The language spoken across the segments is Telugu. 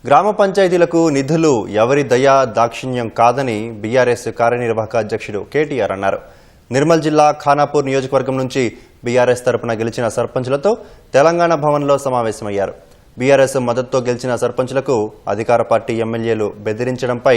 గ్రామ పంచాయతీలకు నిధులు ఎవరి దయా దాక్షిణ్యం కాదని బీఆర్ఎస్ కార్యనిర్వాహక అధ్యక్షుడు కేటీఆర్ అన్నారు. నిర్మల్ జిల్లా ఖానాపూర్ నియోజకవర్గం నుంచి బీఆర్ఎస్ తరపున గెలిచిన సర్పంచులతో తెలంగాణ భవన్లో సమావేశమయ్యారు. బీఆర్ఎస్ మద్దతుతో గెలిచిన సర్పంచులకు అధికార పార్టీ ఎమ్మెల్యేలు బెదిరించడంపై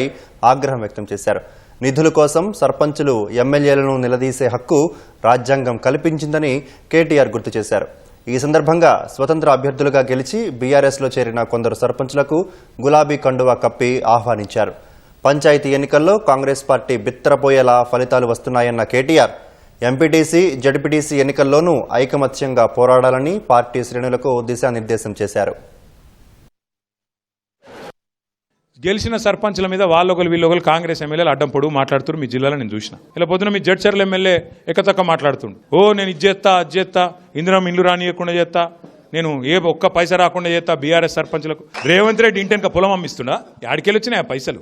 ఆగ్రహం వ్యక్తం చేశారు. నిధుల కోసం సర్పంచులు ఎమ్మెల్యేలను నిలదీసే హక్కు రాజ్యాంగం కల్పించిందని కేటీఆర్ గుర్తు చేశారు. ఈ సందర్భంగా స్వతంత్ర అభ్యర్థులుగా గెలిచి బీఆర్ఎస్లో చేరిన కొందరు సర్పంచులకు గులాబీ కండువా కప్పి ఆహ్వానించారు. పంచాయతీ ఎన్నికల్లో కాంగ్రెస్ పార్టీ బిత్తరపోయేలా ఫలితాలు వస్తున్నాయన్న కేటీఆర్ ఎంపీటీసీ, జడ్పీటీసీ ఎన్నికల్లోనూ ఐకమత్యంగా పోరాడాలని పార్టీ శ్రేణులకు దిశానిర్దేశం చేశారు. గెలిచిన సర్పంచ్ల మీద వాళ్ళొకరు వీళ్ళొకరు కాంగ్రెస్ ఎమ్మెల్యేలు అడ్డం పొడుగు మాట్లాడుతున్నారు. మీ జిల్లాలో నేను చూసిన ఇలా పొద్దున మీ జడ్చర్ల ఎమ్మెల్యే ఎక్కతక్క మాట్లాడుతుండు. నేను ఇది చేస్తా, అది చేస్తా, ఇందిరం ఇల్లు రానియకుండా చేస్తా, నేను ఒక్క పైసా రాకుండా చేస్తా బీఆర్ఎస్ సర్పంచ్లకు. రేవంత్ రెడ్డి ఇంటెనక పొలం అమ్మిస్తున్నా, ఆడికెళ్ళి వచ్చినాయి ఆ పైసలు.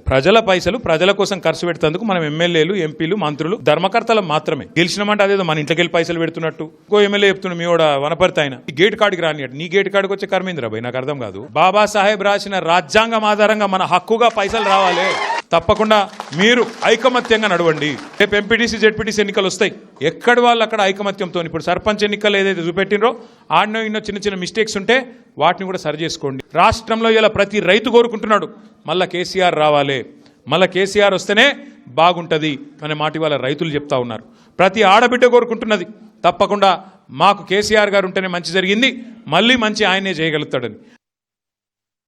పైసలు ప్రజల కోసం ఖర్చు పెడుతందుకు మనం ఎమ్మెల్యేలు, ఎంపీలు, మంత్రులు ధర్మకర్తలు మాత్రమే. గెలిచినమంటే అదేదో మన ఇంటికెళ్ళి పైసలు పెడుతున్నట్టు. ఇంకో ఎమ్మెల్యే చెప్తుండే మీ కూడా వనపర్తి ఆయన ఈ గేట్ కాడికి రానియట్టు. నీ గేట్ కాడికి వచ్చే కర్మేంద్ర భయ్ నాకు అర్థం కాదు. బాబాసాహెబ్ రాసిన రాజ్యాంగం ఆధారంగా మన హక్కుగా పైసలు రావాలి. తప్పకుండా మీరు ఐకమత్యంగా నడవండి. రేపు ఎంపీటీసీ, జెడ్పీటీసీ ఎన్నికలు వస్తాయి. ఎక్కడి వాళ్ళు అక్కడ ఐకమత్యంతో. ఇప్పుడు సర్పంచ్ ఎన్నికలు ఏదైతే చూపెట్టినరో ఆడనో ఇన్నో చిన్న చిన్న మిస్టేక్స్ ఉంటే వాటిని కూడా సరి చేసుకోండి. రాష్ట్రంలో ఇలా ప్రతి రైతు కోరుకుంటున్నాడు మళ్ళా కేసీఆర్ రావాలి, మళ్ళా కేసీఆర్ వస్తేనే బాగుంటుంది అనే మాట వాళ్ళ రైతులు చెప్తా ఉన్నారు. ప్రతి ఆడబిడ్డ కోరుకుంటున్నది తప్పకుండా మాకు కేసీఆర్ గారు ఉంటేనే మంచి జరిగింది, మళ్ళీ మంచి ఆయనే చేయగలుగుతాడని.